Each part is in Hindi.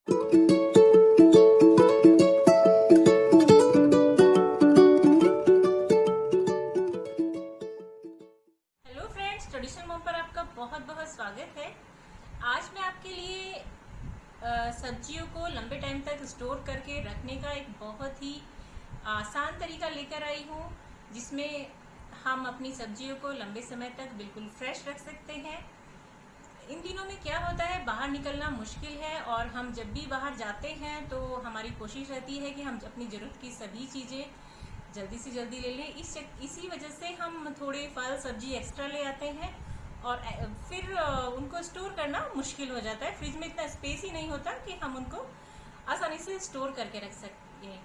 फ्रेंड्स, ट्रेडिशनल मॉम पर आपका बहुत बहुत स्वागत है। आज मैं आपके लिए सब्जियों को लंबे टाइम तक स्टोर करके रखने का एक बहुत ही आसान तरीका लेकर आई हूँ, जिसमें हम अपनी सब्जियों को लंबे समय तक बिल्कुल फ्रेश रख सकते हैं। इन दिनों में क्या होता है, बाहर निकलना मुश्किल है और हम जब भी बाहर जाते हैं तो हमारी कोशिश रहती है कि हम अपनी ज़रूरत की सभी चीज़ें जल्दी से जल्दी ले लें। इसी वजह से हम थोड़े फल सब्जी एक्स्ट्रा ले आते हैं और फिर उनको स्टोर करना मुश्किल हो जाता है। फ्रिज में इतना स्पेस ही नहीं होता कि हम उनको आसानी से स्टोर करके रख सकें।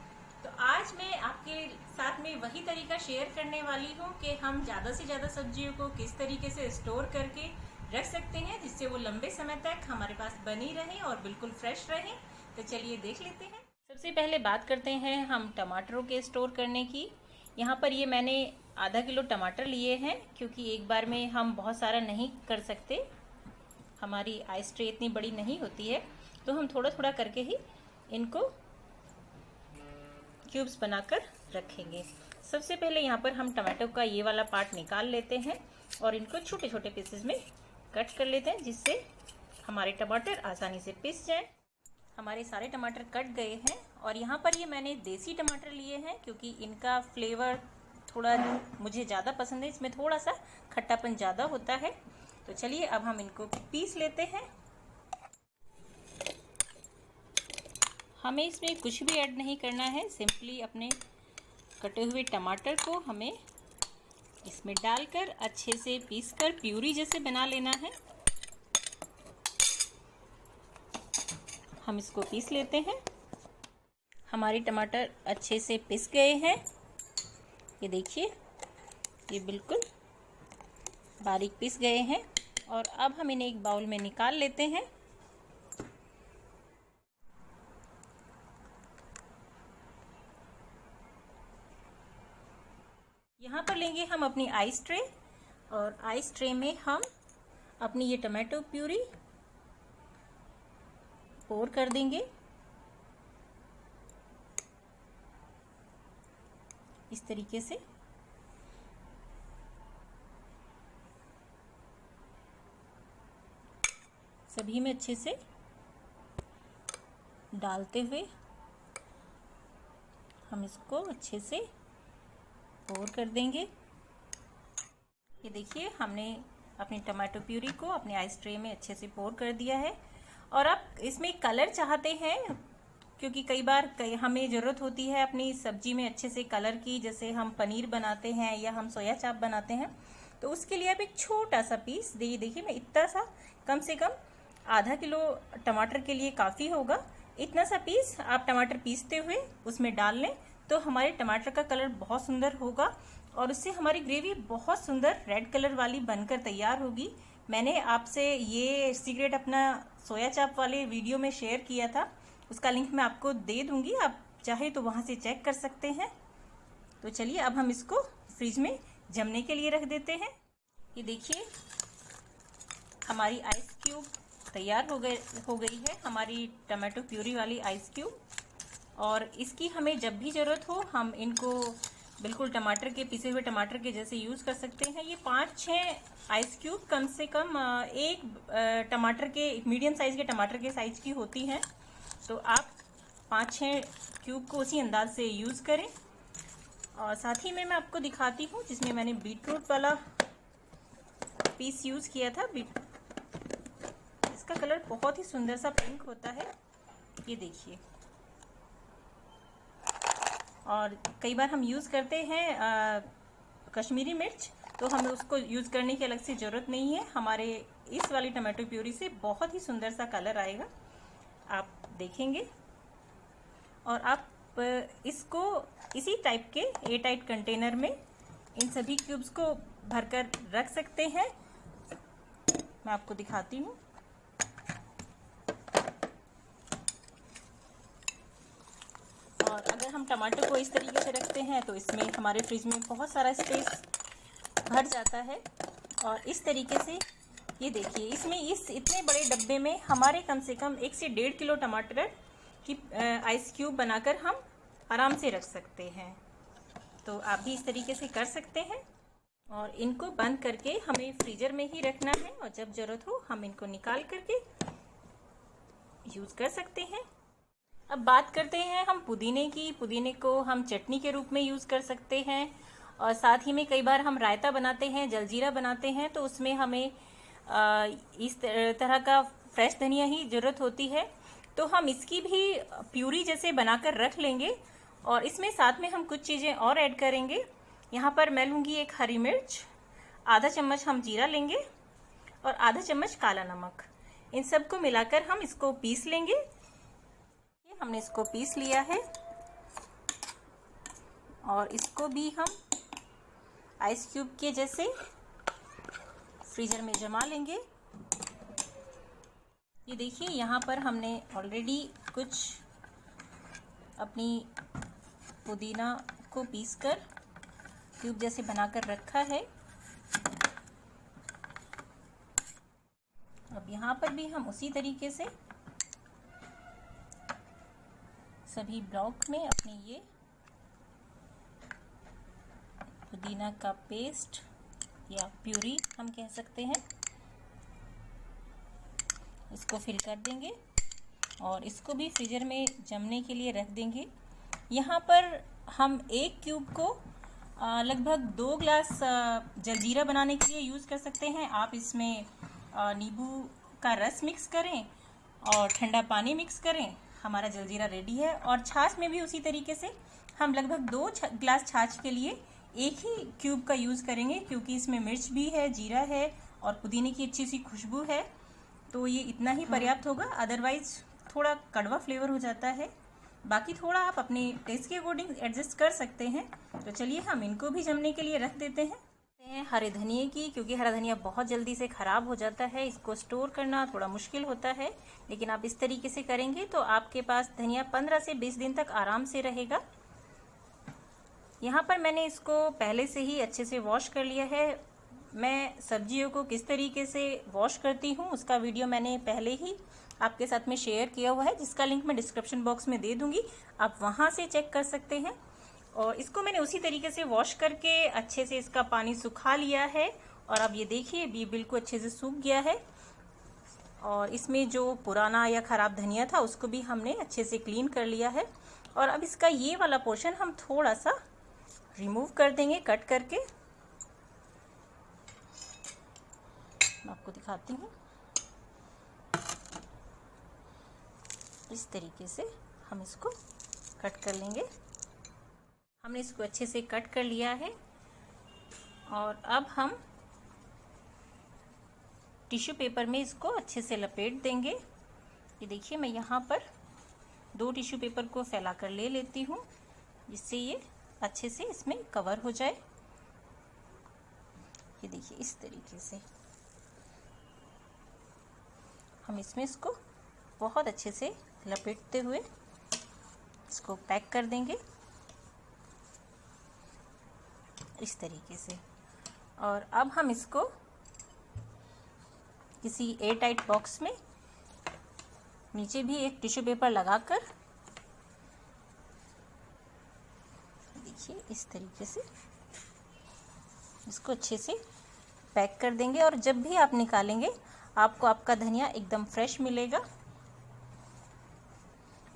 तो आज मैं आपके साथ में वही तरीका शेयर करने वाली हूँ कि हम ज़्यादा से ज़्यादा सब्जियों को किस तरीके से स्टोर करके रख सकते हैं, जिससे वो लंबे समय तक हमारे पास बनी रहें और बिल्कुल फ्रेश रहें। तो चलिए देख लेते हैं। सबसे पहले बात करते हैं हम टमाटरों के स्टोर करने की। यहाँ पर ये मैंने आधा किलो टमाटर लिए हैं, क्योंकि एक बार में हम बहुत सारा नहीं कर सकते, हमारी आइस ट्रे इतनी बड़ी नहीं होती है, तो हम थोड़ा थोड़ा करके ही इनको क्यूब्स बनाकर रखेंगे। सबसे पहले यहाँ पर हम टमाटो का ये वाला पार्ट निकाल लेते हैं और इनको छोटे छोटे पीसेस में कट कर लेते हैं, जिससे हमारे टमाटर आसानी से पिस जाएं। हमारे सारे टमाटर कट गए हैं और यहाँ पर ये मैंने देसी टमाटर लिए हैं, क्योंकि इनका फ्लेवर थोड़ा मुझे ज़्यादा पसंद है, इसमें थोड़ा सा खट्टापन ज़्यादा होता है। तो चलिए अब हम इनको पीस लेते हैं। हमें इसमें कुछ भी ऐड नहीं करना है, सिंपली अपने कटे हुए टमाटर को हमें इसमें डालकर अच्छे से पीसकर प्यूरी जैसे बना लेना है। हम इसको पीस लेते हैं। हमारे टमाटर अच्छे से पिस गए हैं, ये देखिए, ये बिल्कुल बारीक पिस गए हैं। और अब हम इन्हें एक बाउल में निकाल लेते हैं। यहाँ पर लेंगे हम अपनी आइस ट्रे और आइस ट्रे में हम अपनी ये टमाटो प्यूरी पोर कर देंगे इस तरीके से। सभी में अच्छे से डालते हुए हम इसको अच्छे से पोर कर देंगे। ये देखिए, हमने अपनी टमाटो प्यूरी को अपने आइस ट्रे में अच्छे से पोर कर दिया है। और आप इसमें कलर चाहते हैं, क्योंकि कई बार हमें ज़रूरत होती है अपनी सब्जी में अच्छे से कलर की, जैसे हम पनीर बनाते हैं या हम सोया चाप बनाते हैं, तो उसके लिए आप एक छोटा सा पीस देखिए, मैं इतना सा, कम से कम आधा किलो टमाटर के लिए काफ़ी होगा, इतना सा पीस आप टमाटर पीसते हुए उसमें डाल लें, तो हमारे टमाटर का कलर बहुत सुंदर होगा और उससे हमारी ग्रेवी बहुत सुंदर रेड कलर वाली बनकर तैयार होगी। मैंने आपसे ये सीक्रेट अपना सोया चाप वाले वीडियो में शेयर किया था, उसका लिंक मैं आपको दे दूंगी, आप चाहे तो वहाँ से चेक कर सकते हैं। तो चलिए अब हम इसको फ्रिज में जमने के लिए रख देते हैं। ये देखिए, हमारी आइस क्यूब तैयार हो गई है, हमारी टमाटो प्यूरी वाली आइस क्यूब। और इसकी हमें जब भी ज़रूरत हो हम इनको बिल्कुल टमाटर के, पिसे हुए टमाटर के जैसे यूज़ कर सकते हैं। ये 5-6 आइस क्यूब कम से कम एक टमाटर के, मीडियम साइज़ के टमाटर के साइज़ की होती हैं, तो आप 5-6 क्यूब को उसी अंदाज से यूज़ करें। और साथ ही में मैं आपको दिखाती हूँ, जिसमें मैंने बीटरूट वाला पीस यूज़ किया था। इसका कलर बहुत ही सुंदर सा पिंक होता है, ये देखिए। और कई बार हम यूज़ करते हैं कश्मीरी मिर्च, तो हमें उसको यूज़ करने की अलग से ज़रूरत नहीं है। हमारे इस वाली टमाटो प्यूरी से बहुत ही सुंदर सा कलर आएगा, आप देखेंगे। और आप इसको इसी टाइप के एयर टाइट कंटेनर में इन सभी क्यूब्स को भरकर रख सकते हैं। मैं आपको दिखाती हूँ। और अगर हम टमाटर को इस तरीके से रखते हैं तो इसमें हमारे फ्रिज में बहुत सारा स्पेस भर जाता है। और इस तरीके से ये देखिए, इसमें इस इतने बड़े डब्बे में हमारे कम से कम 1 से 1.5 किलो टमाटर की आइस क्यूब बनाकर हम आराम से रख सकते हैं। तो आप भी इस तरीके से कर सकते हैं और इनको बंद करके हमें फ्रीजर में ही रखना है और जब ज़रूरत हो हम इनको निकाल करके यूज़ कर सकते हैं। अब बात करते हैं हम पुदीने की। पुदीने को हम चटनी के रूप में यूज़ कर सकते हैं और साथ ही में कई बार हम रायता बनाते हैं, जलजीरा बनाते हैं, तो उसमें हमें इस तरह का फ्रेश धनिया ही ज़रूरत होती है। तो हम इसकी भी प्यूरी जैसे बनाकर रख लेंगे और इसमें साथ में हम कुछ चीज़ें और ऐड करेंगे। यहाँ पर मैं लूँगी 1 हरी मिर्च, आधा चम्मच हम जीरा लेंगे और आधा चम्मच काला नमक। इन सबको मिलाकर हम इसको पीस लेंगे। ये हमने इसको पीस लिया है और इसको भी हम आइस क्यूब के जैसे फ्रीजर में जमा लेंगे। ये देखिए, यहाँ पर हमने ऑलरेडी कुछ अपनी पुदीना को पीसकर क्यूब जैसे बनाकर रखा है। अब यहाँ पर भी हम उसी तरीके से सभी ब्लॉक में अपनी ये पुदीना का पेस्ट या प्यूरी हम कह सकते हैं, इसको फिल कर देंगे और इसको भी फ्रीजर में जमने के लिए रख देंगे। यहाँ पर हम 1 क्यूब को लगभग 2 ग्लास जलजीरा बनाने के लिए यूज़ कर सकते हैं। आप इसमें नींबू का रस मिक्स करें और ठंडा पानी मिक्स करें, हमारा जलजीरा रेडी है। और छाछ में भी उसी तरीके से हम लगभग 2 ग्लास छाछ के लिए 1 ही क्यूब का यूज़ करेंगे, क्योंकि इसमें मिर्च भी है, जीरा है और पुदीने की अच्छी सी खुशबू है, तो ये इतना ही पर्याप्त होगा। अदरवाइज थोड़ा कड़वा फ्लेवर हो जाता है। बाकी थोड़ा आप अपने टेस्ट के अकॉर्डिंग एडजस्ट कर सकते हैं। तो चलिए हम इनको भी जमने के लिए रख देते हैं। हरे धनिए की, क्योंकि हरा धनिया बहुत जल्दी से ख़राब हो जाता है, इसको स्टोर करना थोड़ा मुश्किल होता है, लेकिन आप इस तरीके से करेंगे तो आपके पास धनिया 15 से 20 दिन तक आराम से रहेगा। यहाँ पर मैंने इसको पहले से ही अच्छे से वॉश कर लिया है। मैं सब्जियों को किस तरीके से वॉश करती हूँ उसका वीडियो मैंने पहले ही आपके साथ में शेयर किया हुआ है, जिसका लिंक मैं डिस्क्रिप्शन बॉक्स में दे दूंगी, आप वहाँ से चेक कर सकते हैं। और इसको मैंने उसी तरीके से वॉश करके अच्छे से इसका पानी सुखा लिया है और अब ये देखिए ये बिल्कुल अच्छे से सूख गया है। और इसमें जो पुराना या ख़राब धनिया था उसको भी हमने अच्छे से क्लीन कर लिया है। और अब इसका ये वाला पोर्शन हम थोड़ा सा रिमूव कर देंगे कट करके। मैं आपको दिखाती हूँ, इस तरीके से हम इसको कट कर लेंगे। हमने इसको अच्छे से कट कर लिया है और अब हम टिश्यू पेपर में इसको अच्छे से लपेट देंगे। ये देखिए, मैं यहाँ पर 2 टिश्यू पेपर को फैला कर ले लेती हूँ, जिससे ये अच्छे से इसमें कवर हो जाए। ये देखिए, इस तरीके से हम इसको बहुत अच्छे से लपेटते हुए इसको पैक कर देंगे इस तरीके से। और अब हम इसको किसी एयर टाइट बॉक्स में नीचे भी एक टिश्यू पेपर लगाकर देखिए इस तरीके से इसको अच्छे से पैक कर देंगे। और जब भी आप निकालेंगे आपको आपका धनिया एकदम फ्रेश मिलेगा।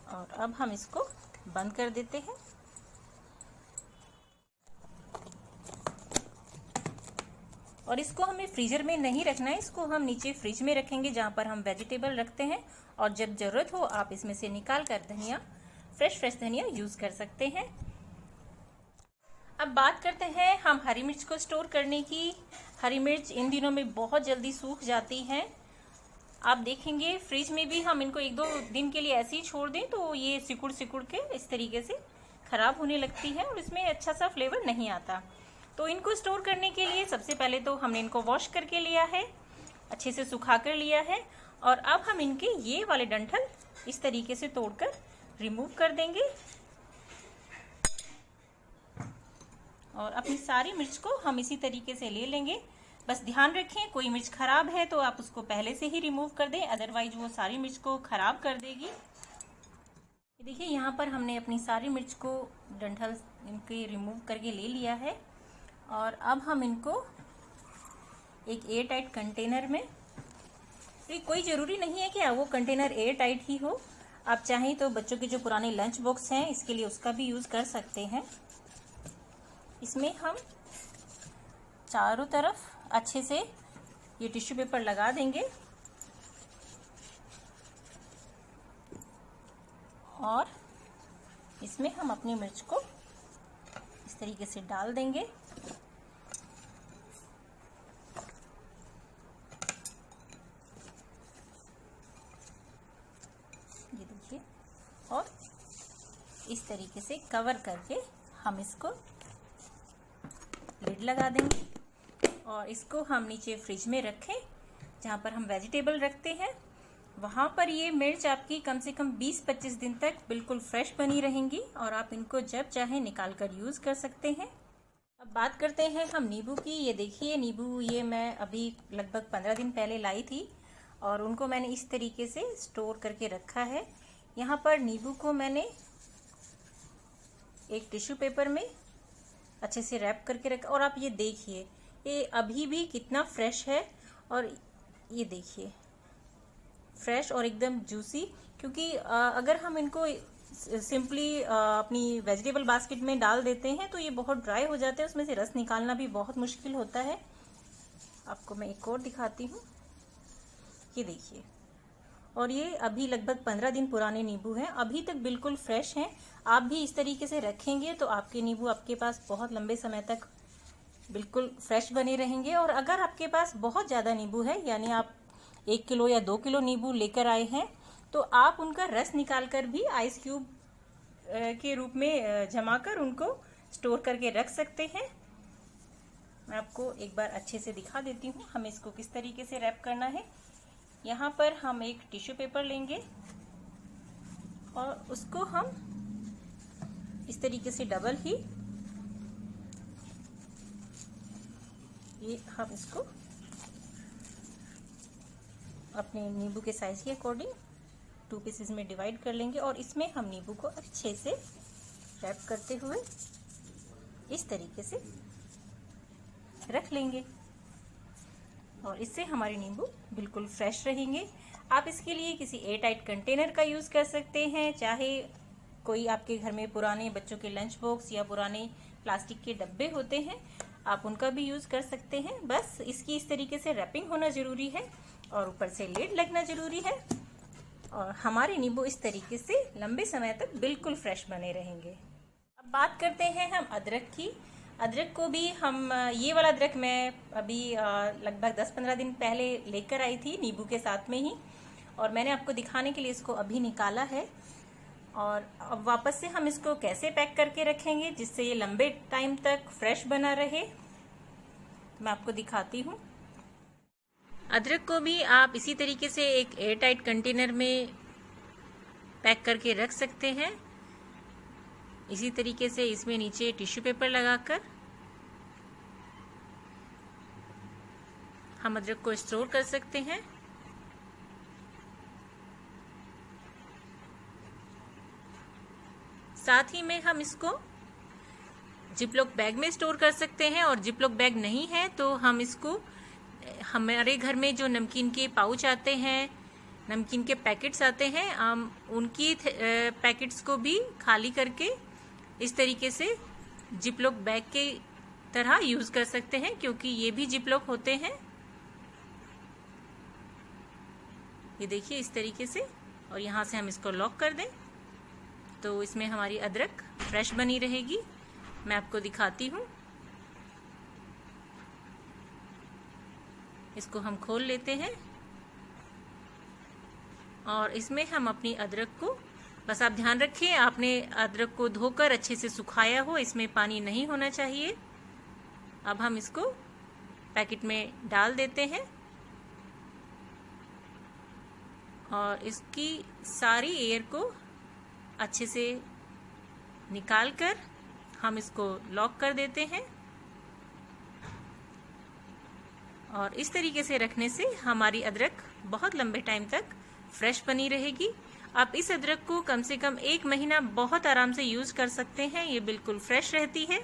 और अब हम इसको बंद कर देते हैं। और इसको हमें फ्रीजर में नहीं रखना है, इसको हम नीचे फ्रिज में रखेंगे जहाँ पर हम वेजिटेबल रखते हैं। और जब ज़रूरत हो आप इसमें से निकाल कर धनिया, फ्रेश धनिया यूज़ कर सकते हैं। अब बात करते हैं हम हरी मिर्च को स्टोर करने की। हरी मिर्च इन दिनों में बहुत जल्दी सूख जाती हैं। आप देखेंगे फ्रिज में भी हम इनको 1-2 दिन के लिए ऐसे ही छोड़ दें तो ये सिकुड़ के इस तरीके से ख़राब होने लगती है और इसमें अच्छा सा फ्लेवर नहीं आता। तो इनको स्टोर करने के लिए सबसे पहले तो हमने इनको वॉश करके लिया है, अच्छे से सुखा कर लिया है। और अब हम इनके ये वाले डंठल इस तरीके से तोड़कर रिमूव कर देंगे। और अपनी सारी मिर्च को हम इसी तरीके से ले लेंगे बस ध्यान रखें, कोई मिर्च खराब है तो आप उसको पहले से ही रिमूव कर दें, अदरवाइज वो सारी मिर्च को खराब कर देगी। देखिए यहाँ पर हमने अपनी सारी मिर्च को डंठल इनके रिमूव करके ले लिया है और अब हम इनको एक एयर टाइट कंटेनर में, तो कोई ज़रूरी नहीं है कि वो कंटेनर एयर टाइट ही हो, आप चाहें तो बच्चों के जो पुराने लंच बॉक्स हैं इसके लिए उसका भी यूज़ कर सकते हैं। इसमें हम चारों तरफ अच्छे से ये टिश्यू पेपर लगा देंगे और इसमें हम अपनी मिर्च को इस तरीके से डाल देंगे। ये देखिए, और इस तरीके से कवर करके हम इसको लिड लगा देंगे और इसको हम नीचे फ्रिज में रखें जहाँ पर हम वेजिटेबल रखते हैं। वहाँ पर ये मिर्च आपकी कम से कम 20-25 दिन तक बिल्कुल फ्रेश बनी रहेंगी और आप इनको जब चाहे निकाल कर यूज़ कर सकते हैं। अब बात करते हैं हम नींबू की। ये देखिए नींबू, ये मैं अभी लगभग 15 दिन पहले लाई थी और उनको मैंने इस तरीके से स्टोर करके रखा है। यहाँ पर नींबू को मैंने एक टिश्यू पेपर में अच्छे से रैप करके रखा और आप ये देखिए ये अभी भी कितना फ्रेश है और ये देखिए फ्रेश और एकदम जूसी, क्योंकि अगर हम इनको सिंपली अपनी वेजिटेबल बास्केट में डाल देते हैं तो ये बहुत ड्राई हो जाते हैं, उसमें से रस निकालना भी बहुत मुश्किल होता है। आपको मैं एक और दिखाती हूँ, ये देखिए, और ये अभी लगभग 15 दिन पुराने नींबू हैं, अभी तक बिल्कुल फ्रेश हैं। आप भी इस तरीके से रखेंगे तो आपके नींबू आपके पास बहुत लंबे समय तक बिल्कुल फ्रेश बने रहेंगे। और अगर आपके पास बहुत ज़्यादा नींबू है, यानी आप 1 किलो या 2 किलो नींबू लेकर आए हैं, तो आप उनका रस निकालकर भी आइस क्यूब के रूप में जमाकर उनको स्टोर करके रख सकते हैं। मैं आपको एक बार अच्छे से दिखा देती हूँ हमें इसको किस तरीके से रैप करना है। यहाँ पर हम एक टिश्यू पेपर लेंगे और उसको हम इस तरीके से डबल ही ये हम इसको अपने नींबू के साइज के अकॉर्डिंग 2 पीसेस में डिवाइड कर लेंगे और इसमें हम नींबू को अच्छे से रैप करते हुए इस तरीके से रख लेंगे और इससे हमारे नींबू बिल्कुल फ्रेश रहेंगे। आप इसके लिए किसी एयर टाइट कंटेनर का यूज़ कर सकते हैं, चाहे कोई आपके घर में पुराने बच्चों के लंच बॉक्स या पुराने प्लास्टिक के डब्बे होते हैं, आप उनका भी यूज़ कर सकते हैं। बस इसकी इस तरीके से रैपिंग होना ज़रूरी है और ऊपर से लिड लगना ज़रूरी है और हमारे नींबू इस तरीके से लंबे समय तक बिल्कुल फ्रेश बने रहेंगे। अब बात करते हैं हम अदरक की। अदरक को भी हम, ये वाला अदरक मैं अभी लगभग 10-15 दिन पहले लेकर आई थी नींबू के साथ में ही, और मैंने आपको दिखाने के लिए इसको अभी निकाला है। और अब वापस से हम इसको कैसे पैक करके रखेंगे जिससे ये लंबे टाइम तक फ्रेश बना रहे, मैं आपको दिखाती हूँ। अदरक को भी आप इसी तरीके से एक एयर टाइट कंटेनर में पैक करके रख सकते हैं। इसी तरीके से इसमें नीचे टिश्यू पेपर लगाकर हम अदरक को स्टोर कर सकते हैं। साथ ही में हम इसको जिपलॉक बैग में स्टोर कर सकते हैं और जिपलॉक बैग नहीं है तो हम इसको, हमारे घर में जो नमकीन के पाउच आते हैं, नमकीन के पैकेट्स आते हैं, हम उनकी पैकेट्स को भी खाली करके इस तरीके से जिपलॉक बैग के तरह यूज़ कर सकते हैं, क्योंकि ये भी जिपलॉक होते हैं। ये देखिए इस तरीके से, और यहाँ से हम इसको लॉक कर दें तो इसमें हमारी अदरक फ्रेश बनी रहेगी। मैं आपको दिखाती हूँ, इसको हम खोल लेते हैं और इसमें हम अपनी अदरक को, बस आप ध्यान रखिए आपने अदरक को धोकर अच्छे से सुखाया हो, इसमें पानी नहीं होना चाहिए। अब हम इसको पैकेट में डाल देते हैं और इसकी सारी एयर को अच्छे से निकालकर हम इसको लॉक कर देते हैं। और इस तरीके से रखने से हमारी अदरक बहुत लंबे टाइम तक फ्रेश बनी रहेगी। आप इस अदरक को कम से कम 1 महीना बहुत आराम से यूज कर सकते हैं, ये बिल्कुल फ्रेश रहती है।